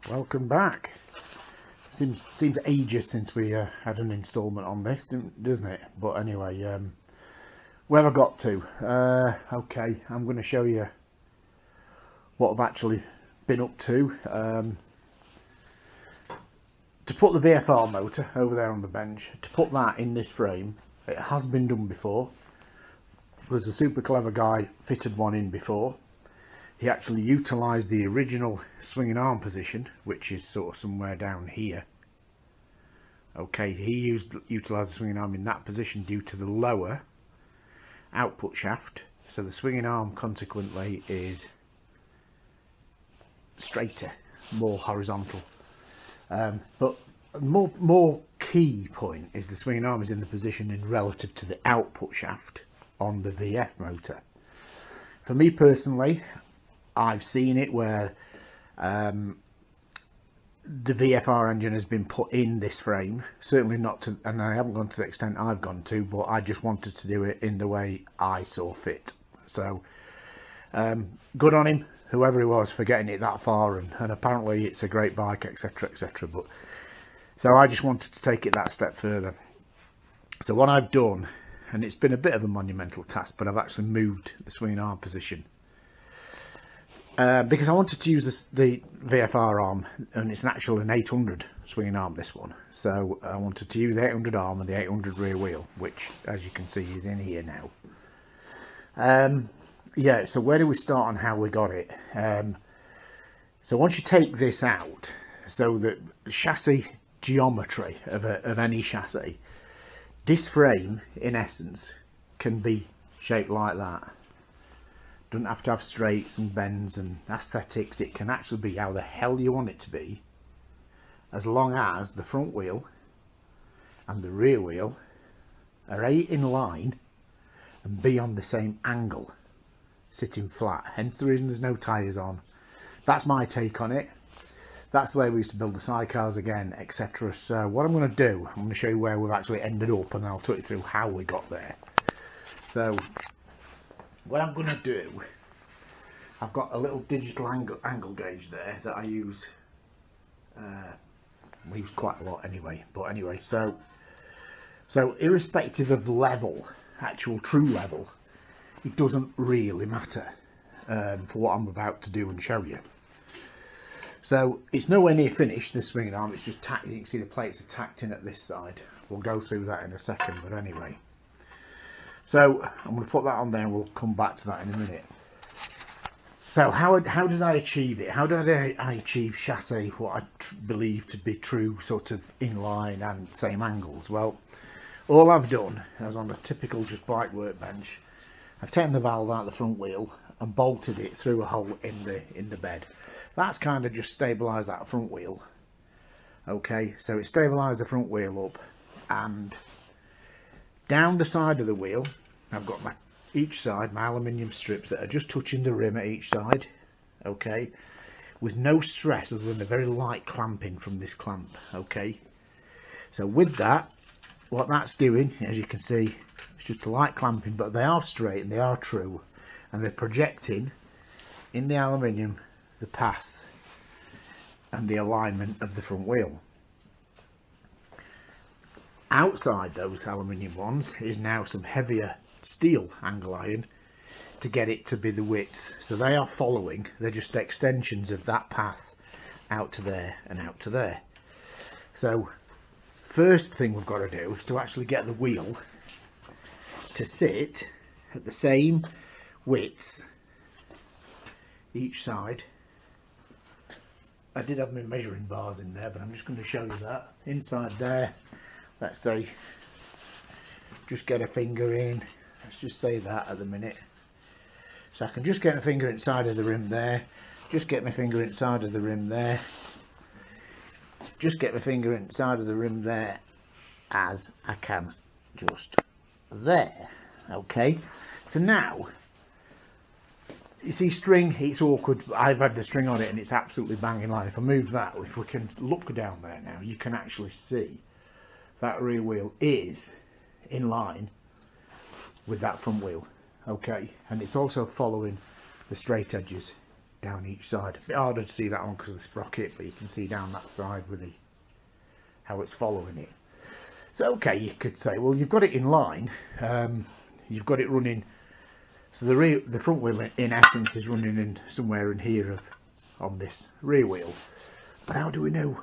Welcome back. Seems ages since we had an instalment on this, doesn't it? But anyway, where have I got to? Okay, I'm going to show you what I've actually been up to. To put the VFR motor over there on the bench, to put that in this frame, it has been done before. There's a super clever guy fitted one in before. He actually utilised the original swinging arm position, which is sort of somewhere down here. Okay, he utilised the swinging arm in that position due to the lower output shaft, so the swinging arm consequently is straighter, more horizontal. But more key point is the swinging arm is in the position in relative to the output shaft on the VF motor. For me personally, I've seen it where the VFR engine has been put in this frame, certainly not to, and I haven't gone to the extent I've gone to, but I just wanted to do it in the way I saw fit. So good on him, whoever he was, for getting it that far, and apparently it's a great bike, etc, etc. But so I just wanted to take it that step further. So what I've done, and it's been a bit of a monumental task, but I've actually moved the swinging arm position because I wanted to use the VFR arm, and it's an 800 swinging arm, this one. So I wanted to use the 800 arm and the 800 rear wheel, which as you can see is in here now. Yeah, so where do we start on how we got it? So once you take this out, so the chassis geometry of any chassis, this frame in essence can be shaped like that. Doesn't have to have straights and bends and aesthetics. It can actually be how the hell you want it to be, as long as the front wheel and the rear wheel are A, in line, and B, on the same angle, sitting flat. Hence the reason there's no tyres on. That's my take on it. That's the way we used to build the sidecars again, etc. So what I'm going to do, I'm going to show you where we've actually ended up, and I'll talk you through how we got there. So what I'm going to do, I've got a little digital angle gauge there that I use. We use quite a lot anyway. But anyway, so irrespective of level, actual true level, it doesn't really matter for what I'm about to do and show you. So it's nowhere near finished, this swinging arm. It's just tacked. You can see the plates are tacked in at this side. We'll go through that in a second, but anyway. So I'm going to put that on there and we'll come back to that in a minute. So how did I achieve it? How did I achieve chassis what I believe to be true sort of inline and same angles? Well, all I've done, as on a typical just bike workbench, I've taken the valve out of the front wheel and bolted it through a hole in the bed. That's kind of just stabilised that front wheel. Okay, so it stabilised the front wheel up, and down the side of the wheel I've got each side my aluminium strips that are just touching the rim at each side, okay, with no stress other than a very light clamping from this clamp. Okay, so with that, what that's doing, as you can see, it's just a light clamping, but they are straight and they are true, and they're projecting in the aluminium the path and the alignment of the front wheel. Outside those aluminium ones is now some heavier steel angle iron to get it to be the width. So they are following, they're just extensions of that path out to there and out to there. So first thing we've got to do is to actually get the wheel to sit at the same width each side. I did have my measuring bars in there, but I'm just going to show you that. Inside there, let's say, just get a finger in, let's just say that at the minute. So I can just get a finger inside of the rim there, just get my finger inside of the rim there, just get my finger inside of the rim there, as I can just there. Okay, so now, you see string, it's awkward. I've had the string on it and it's absolutely banging line. If I move that, if we can look down there now, you can actually see that rear wheel is in line with that front wheel. Okay, and it's also following the straight edges down each side. A bit harder to see that one because of the sprocket, but you can see down that side with the how it's following it. So okay, you could say, well, you've got it in line, you've got it running, so the front wheel in essence is running in somewhere in here on this rear wheel. But how do we know?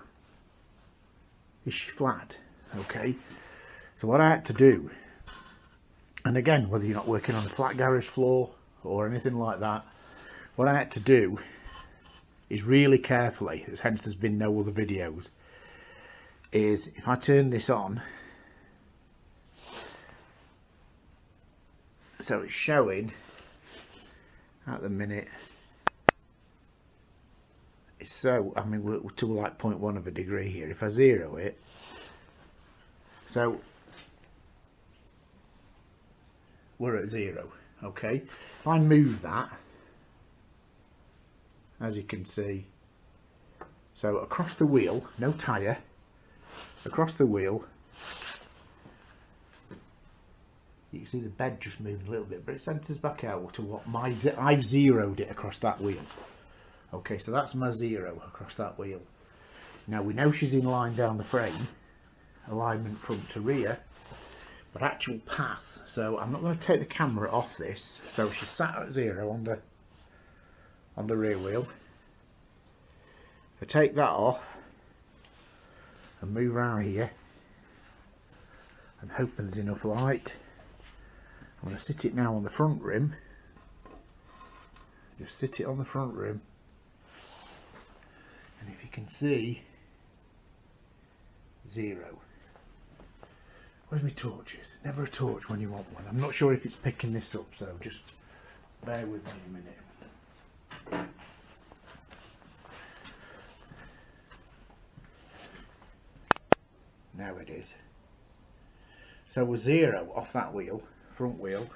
Is she flat? Okay, so what I had to do, and again, whether you're not working on a flat garage floor or anything like that, what I had to do is really carefully, hence there's been no other videos, is if I turn this on, so it's showing at the minute, it's so, I mean, we're to like 0.1 of a degree here. If I zero it, so we're at 0. Okay, if I move that, as you can see, so across the wheel, no tyre, across the wheel, you can see the bed just moving a little bit, but it centres back out to what I've zeroed it across that wheel. Okay, so that's my 0 across that wheel. Now we know she's in line down the frame, alignment front to rear, but actual path, so I'm not going to take the camera off this, so she's sat at 0 on the rear wheel. If I take that off and move around here and hoping there's enough light, I'm going to sit it now on the front rim, just sit it on the front rim, and if you can see, 0. Where's my torches? Never a torch when you want one. I'm not sure if it's picking this up, so just bear with me a minute. Now it is. So we're 0 off that wheel, front wheel.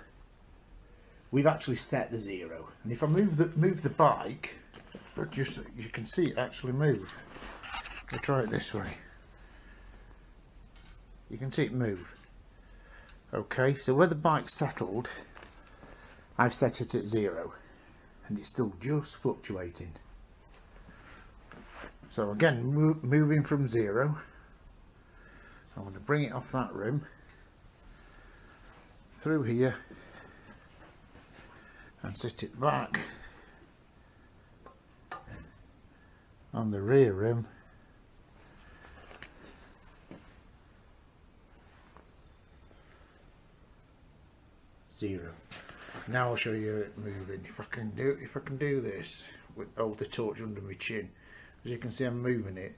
We've actually set the 0, and if I move the bike, but just you can see it actually move. I'll try it this way. You can see it move. Okay, so where the bike's settled, I've set it at 0, and it's still just fluctuating. So again, moving from 0. I'm going to bring it off that rim, through here, and sit it back on the rear rim. 0. Now I'll show you it moving. If I can do this with hold the torch under my chin, as you can see I'm moving it,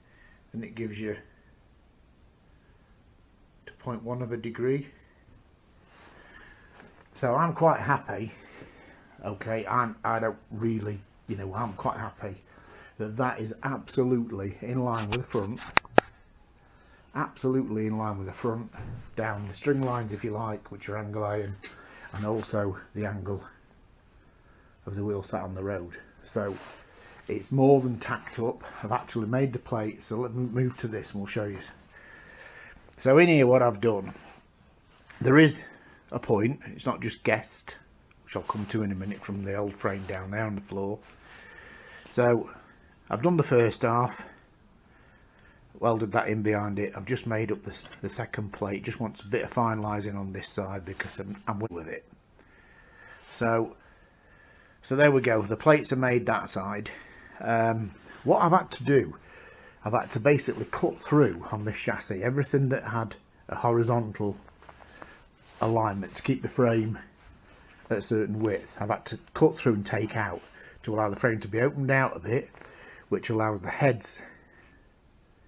and it gives you to 0.1 of a degree. So I'm quite happy. Okay, I don't really, you know, I'm quite happy that is absolutely in line with the front. Absolutely in line with the front, down the string lines if you like, which are angle iron, and also the angle of the wheel sat on the road. So it's more than tacked up. I've actually made the plate, so let me move to this and we'll show you. So in here what I've done, there is a point, it's not just guessed, which I'll come to in a minute from the old frame down there on the floor. So I've done the first half, welded that in behind it. I've just made up the second plate, just wants a bit of finalising on this side because I'm with it. So there we go, the plates are made that side. What I've had to do, I've had to basically cut through on this chassis everything that had a horizontal alignment to keep the frame at a certain width. I've had to cut through and take out to allow the frame to be opened out a bit, which allows the heads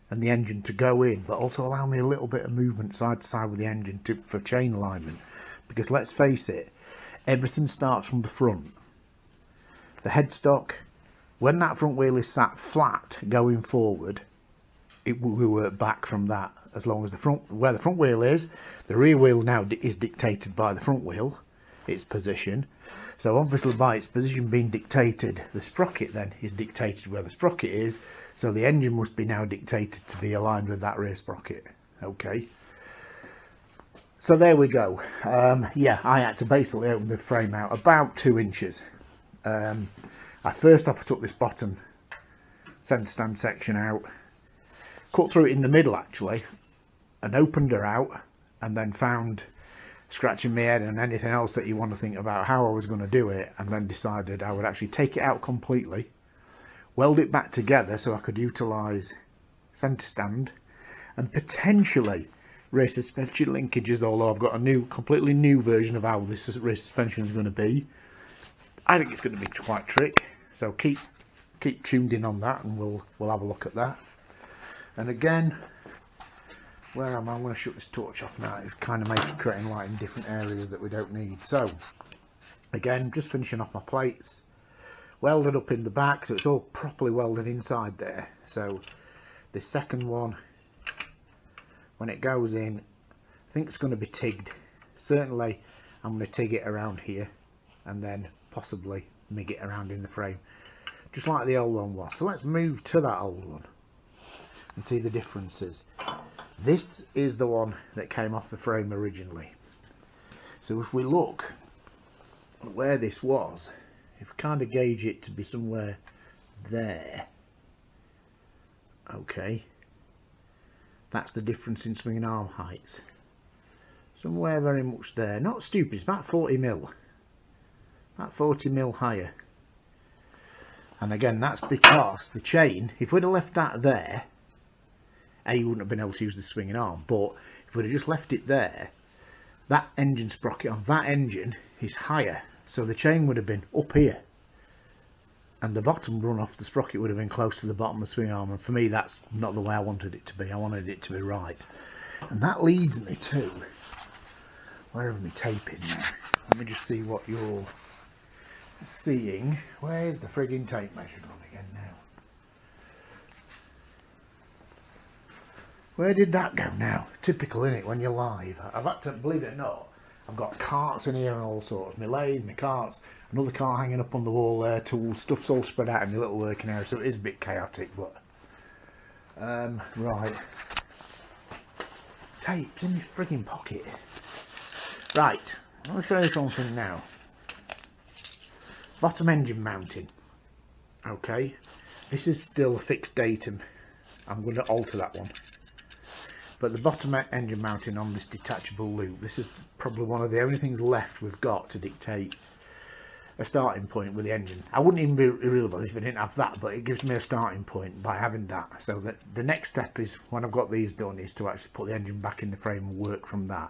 and the engine to go in, but also allow me a little bit of movement side to side with the engine for chain alignment, because let's face it, everything starts from the front. The headstock, when that front wheel is sat flat going forward, it will work back from that. As long as where the front wheel is, the rear wheel now is dictated by the front wheel, its position. So obviously by its position being dictated, the sprocket then is dictated where the sprocket is, so the engine must be now dictated to be aligned with that rear sprocket. Okay, so there we go. Yeah, I had to basically open the frame out about 2 inches. I First off, I took this bottom centre stand section out, cut through it in the middle actually, and opened her out, and then found, scratching my head and anything else that you want to think about how I was going to do it, and then decided I would actually take it out completely, weld it back together so I could utilise centre stand and potentially rear suspension linkages, although I've got a completely new version of how this rear suspension is going to be. I think it's going to be quite trick, so keep tuned in on that, and we'll have a look at that. And again, where am I? I'm going to shut this torch off now. It's kind of creating light in different areas that we don't need. So again, just finishing off my plates, welded up in the back, so it's all properly welded inside there. So this second one, when it goes in, I think it's going to be tigged. Certainly I'm going to tig it around here and then possibly mig it around in the frame, just like the old one was. So let's move to that old one and see the differences. This is the one that came off the frame originally. So if we look at where this was, if we kind of gauge it to be somewhere there, okay, that's the difference in swinging arm heights. Somewhere very much there. Not stupid, it's about 40 mil. About 40 mil higher. And again, that's because the chain, if we'd have left that there, you wouldn't have been able to use the swinging arm. But if we'd have just left it there, that engine sprocket on that engine is higher. So the chain would have been up here, and the bottom run off the sprocket would have been close to the bottom of the swing arm, and for me that's not the way I wanted it to be. I wanted it to be right. And that leads me to wherever my tape is now. Let me just see what you're seeing. Where's the frigging tape measure gone again now? Where did that go now? Typical, isn't it, when you're live? I've had to, believe it or not, I've got carts in here and all sorts. My lathe, my carts, another car hanging up on the wall there, tools, stuff's all spread out in the little working area, so it is a bit chaotic, but right. Tape's in my frigging pocket. Right, I'll show you something now. Bottom engine mounting. Okay, this is still a fixed datum. I'm going to alter that one. But the bottom engine mounting on this detachable loop, this is probably one of the only things left we've got to dictate a starting point with the engine. I wouldn't even be real about this if I didn't have that, but it gives me a starting point by having that. So that the next step is, when I've got these done, is to actually put the engine back in the frame and work from that.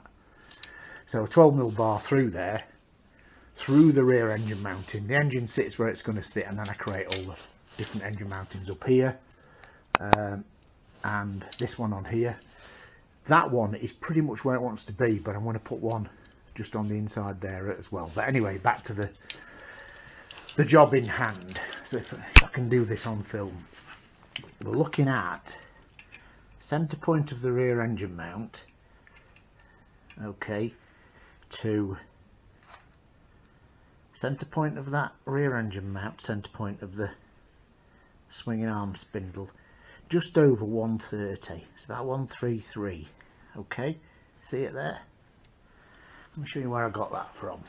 So a 12mm bar through there, through the rear engine mounting. The engine sits where it's going to sit, and then I create all the different engine mountings up here, and this one on here. That one is pretty much where it wants to be, but I'm going to put one just on the inside there as well. But anyway, back to the job in hand. So if I can do this on film, we're looking at centre point of the rear engine mount, okay, to centre point of that rear engine mount, centre point of the swinging arm spindle, just over 130. It's about 133. Okay, see it there? Let me show you where I got that from.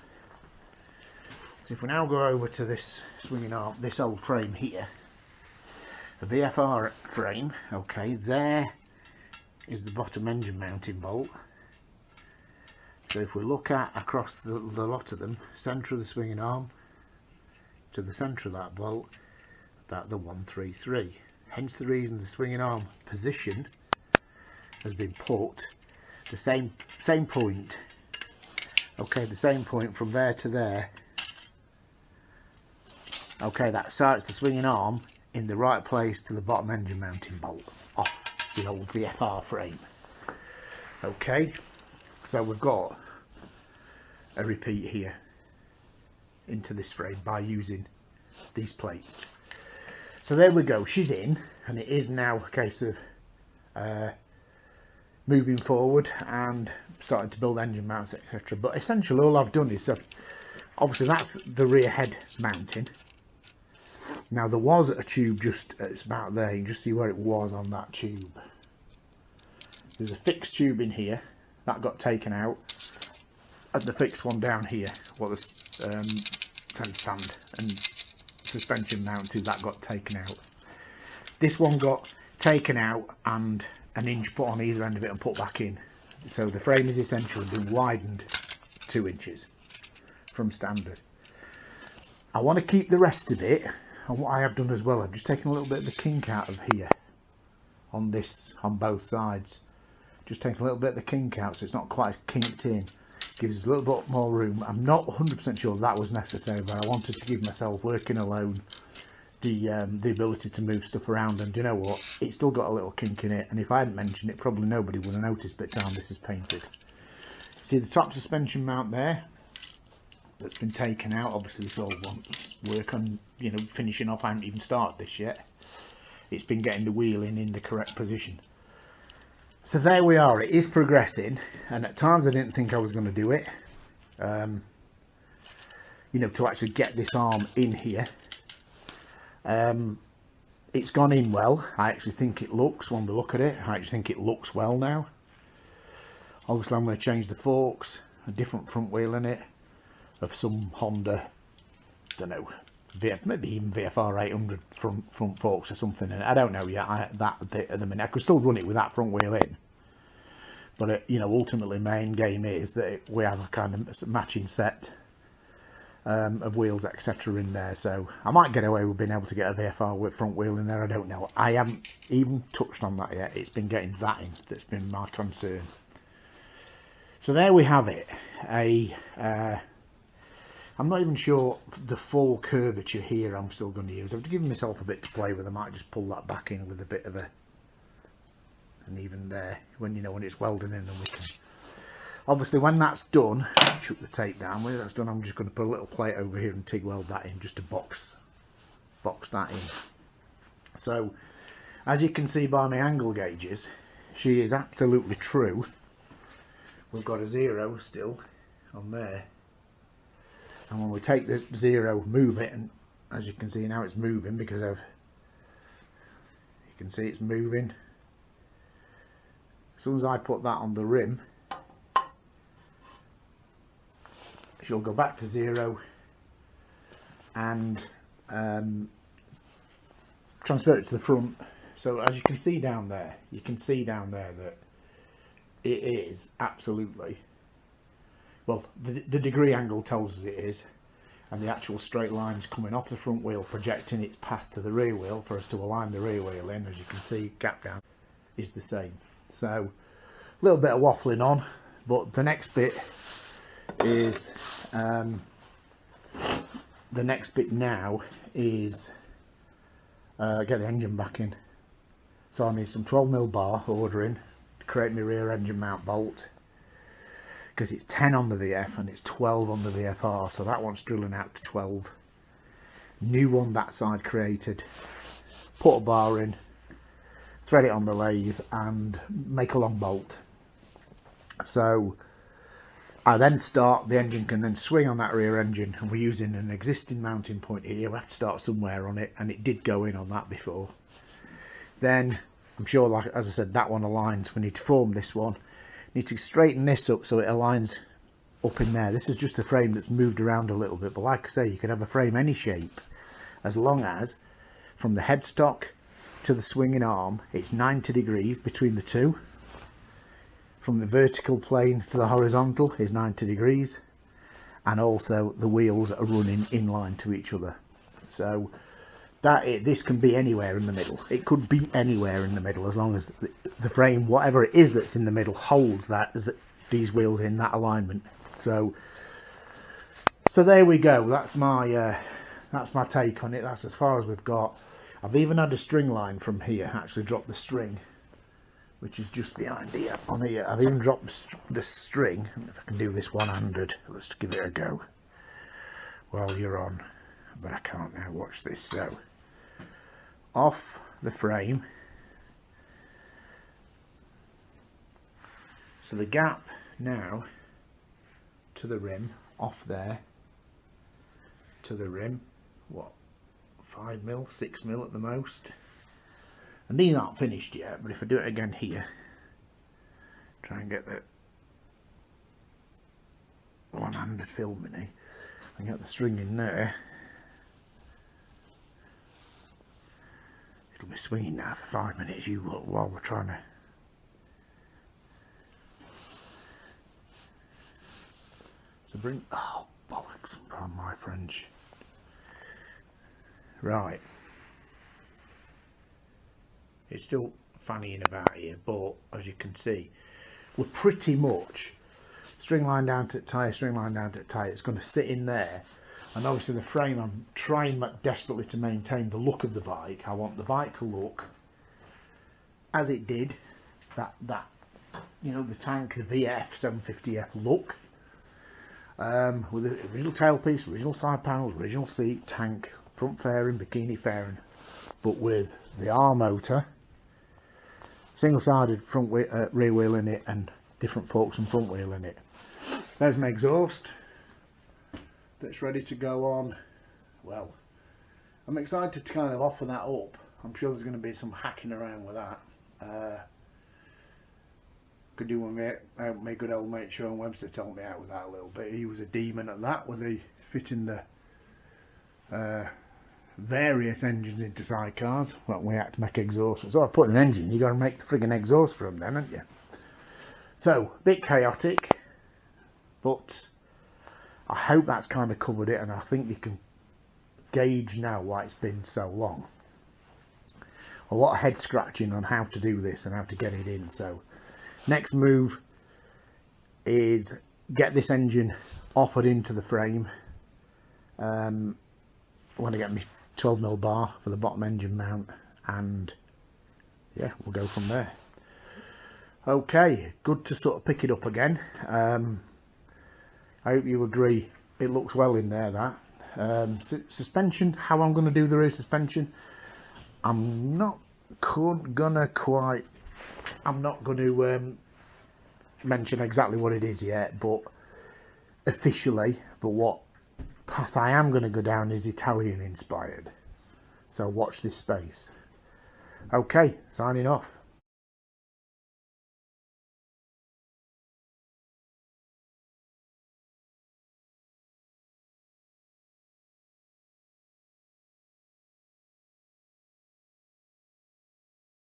So if we now go over to this swinging arm, this old frame here, the VFR frame, okay, there is the bottom engine mounting bolt. So if we look at across the lot of them, centre of the swinging arm to the centre of that bolt, about the 133. Hence the reason the swinging arm position has been put the same point. Okay, the same point from there to there. Okay, that starts the swinging arm in the right place to the bottom engine mounting bolt off the old VFR frame. Okay, so we've got a repeat here into this frame by using these plates. So there we go, she's in, and it is now a case of moving forward and starting to build engine mounts, etc. But essentially all I've done is, obviously that's the rear head mounting. Now there was a tube just, it's about there, you can just see where it was on that tube. There's a fixed tube in here, that got taken out, and the fixed one down here was centre stand and suspension mount to, that got taken out. This one got taken out and an inch put on either end of it and put back in. So the frame is essentially been widened 2 inches from standard. I want to keep the rest of it, and what I have done as well, I've just taken a little bit of the kink out of here on this, on both sides. Just taking a little bit of the kink out so it's not quite as kinked in. Gives us a little bit more room. I'm not 100% sure that was necessary, but I wanted to give myself, working alone, the ability to move stuff around. And do you know what? It's still got a little kink in it, and if I hadn't mentioned it, probably nobody would have noticed by the time this is painted. See the top suspension mount there? That's been taken out. Obviously this all wants work on, you know, finishing off. I haven't even started this yet. It's been getting the wheeling in the correct position. So there we are. It is progressing, and at times I didn't think I was going to do it, you know, to actually get this arm in here. It's gone in well. I actually think it looks, when we look at it, I actually think it looks well now. Obviously I'm going to change the forks, a different front wheel in it, of some Honda, don't know, maybe even VFR750 front forks or something, and I don't know yet. That bit at the minute, I could still run it with that front wheel in, but you know, ultimately main game is that we have a kind of matching set of wheels, etc. in there. So I might get away with being able to get a VFR with front wheel in there, I don't know. I haven't even touched on that yet. It's been getting that in that's been my concern. So there we have it. I'm not even sure the full curvature here I'm still going to use. I've given myself a bit to play with. I might just pull that back in with a bit of and even there, when you know, when it's welded in, and we can, obviously when that's done, chuck the tape down. When that's done, I'm just going to put a little plate over here and TIG weld that in, just to box that in. So as you can see by my angle gauges, she is absolutely true. We've got a 0 still on there. And when we take the 0, move it, and as you can see now it's moving because you can see it's moving. As soon as I put that on the rim, she'll go back to 0 and transfer it to the front. So as you can see down there, that it is absolutely, well, the degree angle tells us it is, and the actual straight lines coming off the front wheel projecting its path to the rear wheel for us to align the rear wheel in, as you can see, gap down, is the same. So a little bit of waffling on, but the next bit is now is get the engine back in. So I need some 12mm bar ordering to create my rear engine mount bolt, because it's 10 on the VF and it's 12 on the VFR, so that one's drilling out to 12. New one that side created, put a bar in, thread it on the lathe and make a long bolt. So I then start, the engine can then swing on that rear engine, and we're using an existing mounting point here. We have to start somewhere on it, and it did go in on that before. Then I'm sure, like as I said, that one aligns. We need to form this one. Need to straighten this up so it aligns up in there. This is just a frame that's moved around a little bit, but like I say, you can have a frame any shape as long as from the headstock to the swinging arm it's 90 degrees between the two. From the vertical plane to the horizontal is 90 degrees, and also the wheels are running in line to each other. So this can be anywhere in the middle. It could be anywhere in the middle as long as the frame, whatever it is that's in the middle, holds these wheels in that alignment. So there we go. That's my take on it. That's as far as we've got. I've even had a string line from here, actually dropped the string, which is just behind here, on here. I've even dropped the string. If I can do this one-handed, let's give it a go while you're on, but I can't now. Watch this. So off the frame, so the gap now to the rim, off there to the rim, what, 5mm, 6mm at the most. And these aren't finished yet, but if I do it again here, try and get the one-handed filming, and get the string in there, It'll be swinging now for 5 minutes, you will, while we're trying to bring, oh bollocks, pardon my French. Right, it's still fannying about here, but as you can see, we're pretty much string line down to the tyre, string line down to the tyre. It's going to sit in there, and obviously the frame, I'm trying desperately to maintain the look of the bike. I want the bike to look as it did, that you know, the tank, the VF750F look, with the original tailpiece, original side panels, original seat, tank, front fairing, bikini fairing, but with the R motor, single-sided front rear wheel in it, and different forks and front wheel in it. There's my exhaust that's ready to go on. Well, I'm excited to kind of offer that up. I'm sure there's going to be some hacking around with that. Could do with my good old mate Sean Webster to help me out with that a little bit. He was a demon at that, with the fitting the various engines into sidecars. Well, we had to make exhaust. So I put an engine, you got to make the friggin' exhaust for them then, haven't you? So, a bit chaotic, but I hope that's kind of covered it, and I think you can gauge now why it's been so long. A lot of head scratching on how to do this and how to get it in. So next move is get this engine offered into the frame. I want to get my 12mm bar for the bottom engine mount, and yeah, we'll go from there. Okay, good to sort of pick it up again. I hope you agree it looks well in there, that. Suspension, how I'm going to do the rear suspension, I'm not going to mention exactly what it is yet, but officially, but what path I am going to go down is Italian inspired. So watch this space. Okay, signing off.